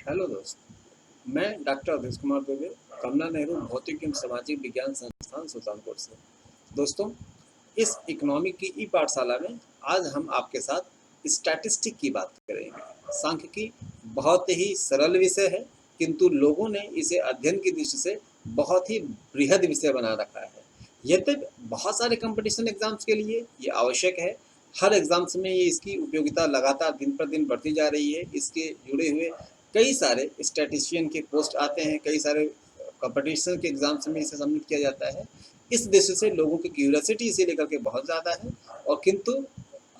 Hello दोस्त, मैं doctor Awadhesh Kumar Dubey, कमला नेहरू भौतिक एवं सामाजिक विज्ञान संस्थान सुल्तानपुर से। दोस्तों, इस इकोनॉमिक की ई पाठशाला में आज हम आपके साथ स्टैटिस्टिक की बात करेंगे। सांख्यिकी बहुत ही सरल विषय है, किंतु लोगों ने इसे अध्ययन की दृष्टि से बहुत ही बृहद विषय बना रखा है। यद्यपि बहुत सारे कंपटीशन एग्जाम्स के लिए ये आवश्यक है। हर एग्जाम्स में ये इसकी उपयोगिता लगातार दिन पर दिन बढ़ती जा रही है। इसके जुड़े हुए कई सारे स्टैटिस्टिशियन के पोस्ट आते हैं, कई सारे कंपटीशन के एग्जाम्स में इसे सबमिट किया जाता है। इस दृष्टि से लोगों की क्यूरियोसिटी इसे लेकर के बहुत ज़्यादा है, और किंतु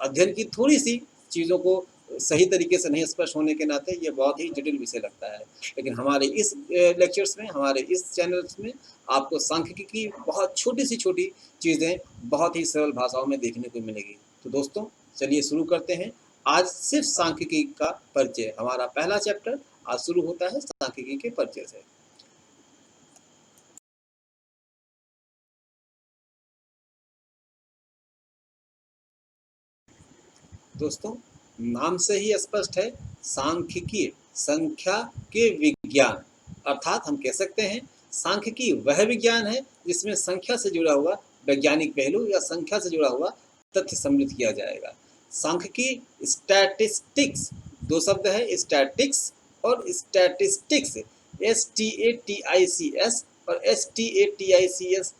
अध्ययन की थोड़ी सी चीज़ों को सही तरीके से नहीं स्पष्ट होने के नाते ये बहुत ही जटिल विषय लगता है। लेकिन हमारे इस लेक्चर्स में, हमारे इस चैनल्स में आपको सांख्यिकी की बहुत छोटी सी छोटी चीज़ें बहुत ही सरल भाषाओं में देखने को मिलेगी। तो दोस्तों, चलिए शुरू करते हैं। आज सिर्फ सांख्यिकी का परिचय, हमारा पहला चैप्टर आज शुरू होता है सांख्यिकी के परिचय से। दोस्तों, नाम से ही स्पष्ट है, सांख्यिकी संख्या के विज्ञान, अर्थात हम कह सकते हैं सांख्यिकी वह विज्ञान है जिसमें संख्या से जुड़ा हुआ वैज्ञानिक पहलू या संख्या से जुड़ा हुआ तथ्य सम्मिलित किया जाएगा। सांख्यिकी स्टैटिस्टिक्स, दो शब्द है, स्टैटिक्स और स्टैटिस्टिक्स, STATICS और STATICS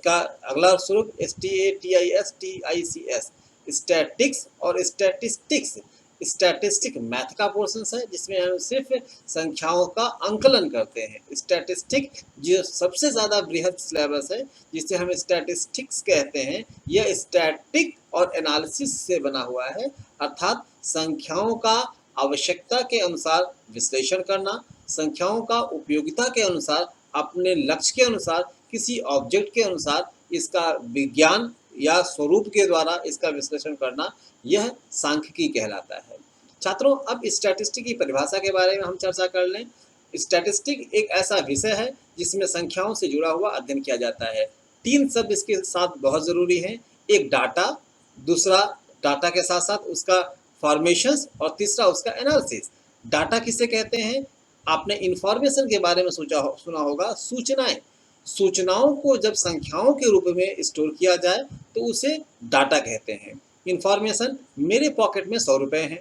का अगला स्वरूप STATISTICS, स्टैटिक्स और स्टैटिस्टिक्स। स्टैटिस्टिक मैथ का पोर्शन है जिसमें हम सिर्फ संख्याओं का अंकलन करते हैं। स्टैटिस्टिक जो सबसे ज़्यादा बृहद सिलेबस है, जिसे हम स्टैटिस्टिक्स कहते हैं, यह स्टैटिक और एनालिसिस से बना हुआ है, अर्थात संख्याओं का आवश्यकता के अनुसार विश्लेषण करना, संख्याओं का उपयोगिता के अनुसार, अपने लक्ष्य के अनुसार, किसी ऑब्जेक्ट के अनुसार इसका विज्ञान या स्वरूप के द्वारा इसका विश्लेषण करना, यह सांख्यिकी कहलाता है। छात्रों, अब स्टैटिस्टिक की परिभाषा के बारे में हम चर्चा कर लें। स्टैटिस्टिक एक ऐसा विषय है जिसमें संख्याओं से जुड़ा हुआ अध्ययन किया जाता है। तीन शब्द इसके साथ बहुत ज़रूरी हैं, एक डाटा, दूसरा डाटा के साथ साथ उसका फॉर्मेशंस, और तीसरा उसका एनालिसिस। डाटा किसे कहते हैं? आपने इंफॉर्मेशन के बारे में सुना होगा, सूचनाएं। सूचनाओं को जब संख्याओं के रूप में स्टोर किया जाए तो उसे डाटा कहते हैं। इंफॉर्मेशन, मेरे पॉकेट में 100 रुपये हैं,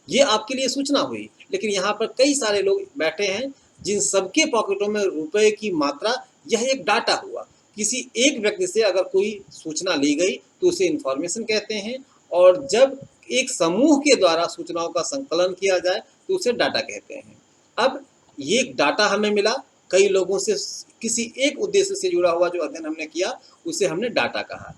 ये आपके लिए सूचना हुई। लेकिन यहाँ पर कई सारे लोग बैठे हैं जिन सबके पॉकेटों में रुपए की मात्रा, यह एक डाटा हुआ। किसी एक व्यक्ति से अगर कोई सूचना ली गई तो उसे इंफॉर्मेशन कहते हैं, और जब एक समूह के द्वारा सूचनाओं का संकलन किया जाए तो उसे डाटा कहते हैं। अब ये डाटा हमें मिला, कई लोगों से किसी एक उद्देश्य से जुड़ा हुआ जो अध्ययन हमने किया उसे हमने डाटा कहा।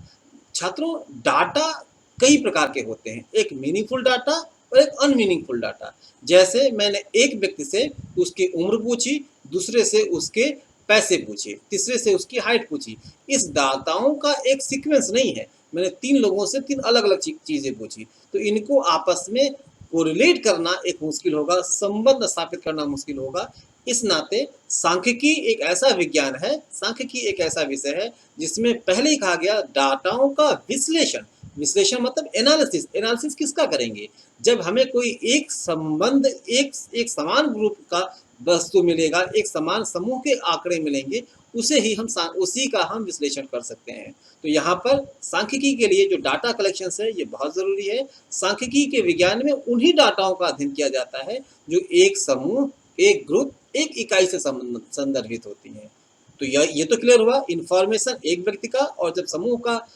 छात्रों, डाटा कई प्रकार के होते हैं, एक मीनिंगफुल डाटा और एक अनमीनिंगफुल डाटा। जैसे मैंने एक व्यक्ति से उसकी उम्र पूछी, दूसरे से उसके पैसे पूछे, तीसरे से उसकी हाइट पूछी। इस डाटाओं का एक सीक्वेंस नहीं है, मैंने 3 लोगों से 3 अलग अलग चीज़ें पूछी, तो इनको आपस में कोरिलेट करना एक मुश्किल होगा, संबंध स्थापित करना मुश्किल होगा। इस नाते सांख्यिकी एक ऐसा विज्ञान है, सांख्यिकी एक ऐसा विषय है जिसमें पहले ही कहा गया डाटाओं का विश्लेषण। विश्लेषण मतलब एनालिसिस। एनालिसिस किसका करेंगे? जब हमें कोई एक संबंध, एक समान ग्रुप का वस्तु मिलेगा, एक समान समूह के आंकड़े मिलेंगे, उसी का हम विश्लेषण कर सकते हैं। तो यहाँ पर सांख्यिकी के लिए जो डाटा कलेक्शन है ये बहुत ज़रूरी है। सांख्यिकी के विज्ञान में उन्हीं डाटाओं का अध्ययन किया जाता है जो एक समूह, एक ग्रुप, एक इकाई से संदर्भित होती हैं। तो ये तो क्लियर हुआ, इन्फॉर्मेशन एक व्यक्ति का, और जब समूह का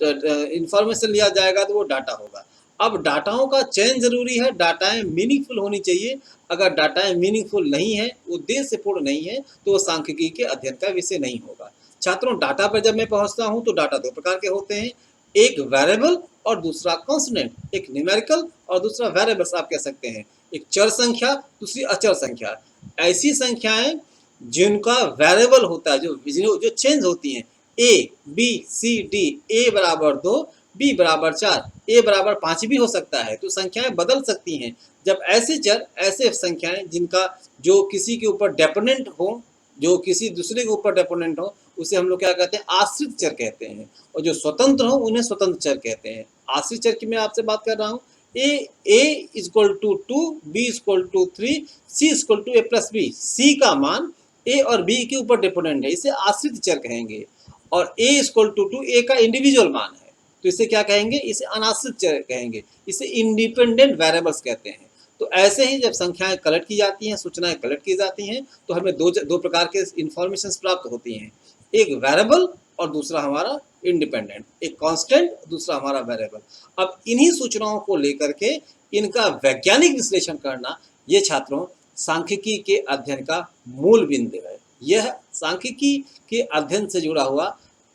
इन्फॉर्मेशन लिया जाएगा तो वो डाटा होगा। अब डाटाओं का चयन जरूरी है, डाटाएं मीनिंगफुल होनी चाहिए। अगर डाटाएं मीनिंगफुल नहीं है, उद्देश्यपूर्ण नहीं है, तो वो सांख्यिकी के अध्ययन का विषय नहीं होगा। छात्रों, डाटा पर जब मैं पहुंचता हूं तो डाटा 2 प्रकार के होते हैं, एक वेरिएबल और दूसरा कॉन्स्टेंट। एक न्यूमेरिकल और दूसरा वेरिएबल्स आप कह सकते हैं। एक चर संख्या, दूसरी अचर संख्या। ऐसी संख्याएं जिनका वेरिएबल होता है, जो चेंज होती हैं, ए बी सी डी, ए बराबर 2, बी बराबर 4, ए बराबर 5 भी हो सकता है, तो संख्याएं बदल सकती हैं। जब ऐसे चर, ऐसे संख्याएं जिनका जो किसी के ऊपर डिपेंडेंट हो, जो किसी दूसरे के ऊपर डिपेंडेंट हो, उसे हम लोग क्या कहते हैं? आश्रित चर कहते हैं। और जो स्वतंत्र हो उन्हें स्वतंत्र चर कहते हैं। आश्रित चर की मैं आपसे बात कर रहा हूँ, A equal to 2, B equal to 3, C equal to A plus B. C का मान ए और बी के ऊपर डिपेंडेंट है, इसे आश्रित चर कहेंगे। और ए इक्वल टू 2 ए का इंडिविजुअल मान है, तो इसे क्या कहेंगे, इसे अनाश्रित चर कहेंगे, इसे इंडिपेंडेंट वेरिएबल्स कहते हैं। तो ऐसे ही जब संख्याएं कलेक्ट की जाती हैं, सूचनाएं कलेक्ट की जाती हैं, तो हमें दो प्रकार के इंफॉर्मेशन प्राप्त होती हैं, एक वेरिएबल और दूसरा हमारा इंडिपेंडेंट, एक कांस्टेंट, दूसरा हमारा वेरिएबल। अब इन्हीं सूचनाओं को लेकर के इनका वैज्ञानिक विश्लेषण करना, ये छात्रों सांख्यिकी के अध्ययन का मूल बिंदु है। यह सांख्यिकी के अध्ययन से जुड़ा हुआ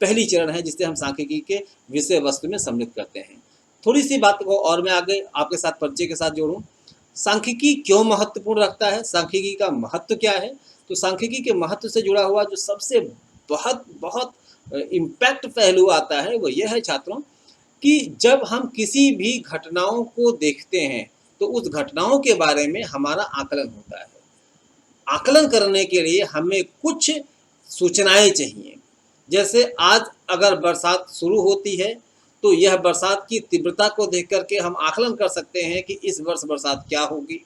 पहली चरण है, जिसे हम सांख्यिकी के विषय वस्तु में सम्मिलित करते हैं। थोड़ी सी बात को और मैं आगे आपके साथ परिचय के साथ जोड़ूं। सांख्यिकी क्यों महत्वपूर्ण रखता है, सांख्यिकी का महत्व क्या है? तो सांख्यिकी के महत्व से जुड़ा हुआ जो सबसे बहुत बहुत इम्पैक्ट पहलू आता है वो यह है छात्रों कि जब हम किसी भी घटनाओं को देखते हैं तो उस घटनाओं के बारे में हमारा आकलन होता है। आकलन करने के लिए हमें कुछ सूचनाएं चाहिए। जैसे आज अगर बरसात शुरू होती है तो यह बरसात की तीव्रता को देख करके हम आकलन कर सकते हैं कि इस वर्ष बरसात क्या होगी।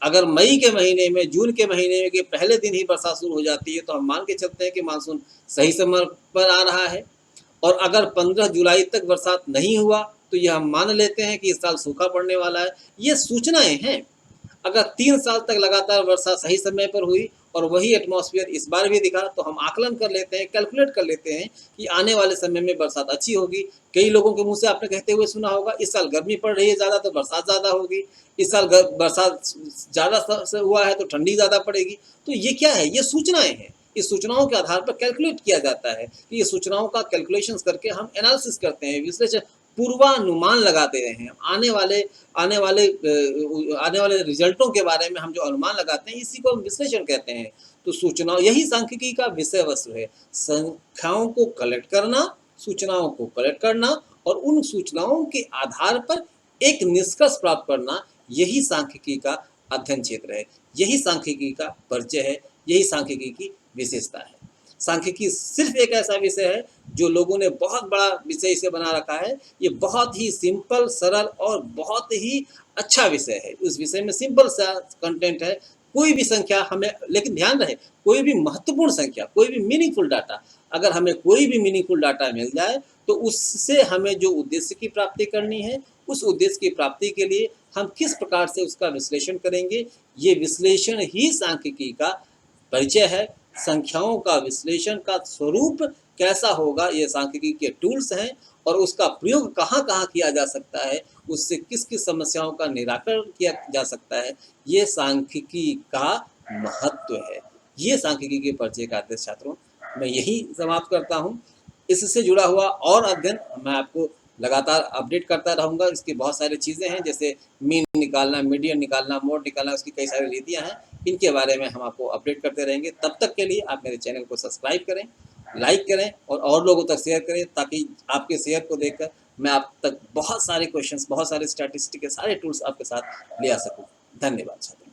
अगर मई के महीने में, जून के महीने के पहले दिन ही बरसात शुरू हो जाती है तो हम मान के चलते हैं कि मानसून सही समय पर आ रहा है। और अगर 15 जुलाई तक बरसात नहीं हुआ तो यह हम मान लेते हैं कि इस साल सूखा पड़ने वाला है। ये सूचनाएं हैं। अगर 3 साल तक लगातार वर्षा सही समय पर हुई और वही एटमॉस्फेयर इस बार भी दिखा तो हम आकलन कर लेते हैं, कैलकुलेट कर लेते हैं कि आने वाले समय में बरसात अच्छी होगी। कई लोगों के मुंह से आपने कहते हुए सुना होगा, इस साल गर्मी पड़ रही है ज़्यादा तो बरसात ज़्यादा होगी, इस साल बरसात ज़्यादा हुआ है तो ठंडी ज़्यादा पड़ेगी। तो ये क्या है, ये सूचनाएं हैं। इस सूचनाओं के आधार पर कैलकुलेट किया जाता है कि ये सूचनाओं का कैलकुलेशंस करके हम एनालिसिस करते हैं, विश्लेषण, पूर्वानुमान लगाते हैं। आने वाले रिजल्टों के बारे में हम जो अनुमान लगाते हैं इसी को हम विश्लेषण कहते हैं। तो सूचना, यही सांख्यिकी का विषय वस्तु है, संख्याओं को कलेक्ट करना, सूचनाओं को कलेक्ट करना और उन सूचनाओं के आधार पर एक निष्कर्ष प्राप्त करना, यही सांख्यिकी का अध्ययन क्षेत्र है, यही सांख्यिकी का परिचय है, यही सांख्यिकी की विशेषता है। सांख्यिकी सिर्फ एक ऐसा विषय है जो लोगों ने बहुत बड़ा विषय इसे बना रखा है। ये बहुत ही सिंपल, सरल और बहुत ही अच्छा विषय है। उस विषय में सिंपल सा कंटेंट है। कोई भी संख्या हमें, लेकिन ध्यान रहे, कोई भी महत्वपूर्ण संख्या, कोई भी मीनिंगफुल डाटा, अगर हमें कोई भी मीनिंगफुल डाटा मिल जाए तो उससे हमें जो उद्देश्य की प्राप्ति करनी है, उस उद्देश्य की प्राप्ति के लिए हम किस प्रकार से उसका विश्लेषण करेंगे, ये विश्लेषण ही सांख्यिकी का परिचय है। संख्याओं का विश्लेषण का स्वरूप कैसा होगा, ये सांख्यिकी के टूल्स हैं और उसका प्रयोग कहाँ कहाँ किया जा सकता है, उससे किस किस समस्याओं का निराकरण किया जा सकता है, ये सांख्यिकी का महत्व है। ये सांख्यिकी के परिचय का अध्ययन छात्रों मैं यही समाप्त करता हूँ। इससे जुड़ा हुआ और अध्ययन मैं आपको लगातार अपडेट करता रहूँगा। इसकी बहुत सारी चीज़ें हैं, जैसे मीन निकालना, मीडियन निकालना, मोड निकालना, उसकी कई सारी रीतियाँ हैं। इनके बारे में हम आपको अपडेट करते रहेंगे। तब तक के लिए आप मेरे चैनल को सब्सक्राइब करें, लाइक करें और लोगों तक शेयर करें, ताकि आपके शेयर को देखकर मैं आप तक बहुत सारे क्वेश्चंस, बहुत सारे स्टैटिस्टिक के सारे टूल्स आपके साथ ले आ सकूं। धन्यवाद छात्रों।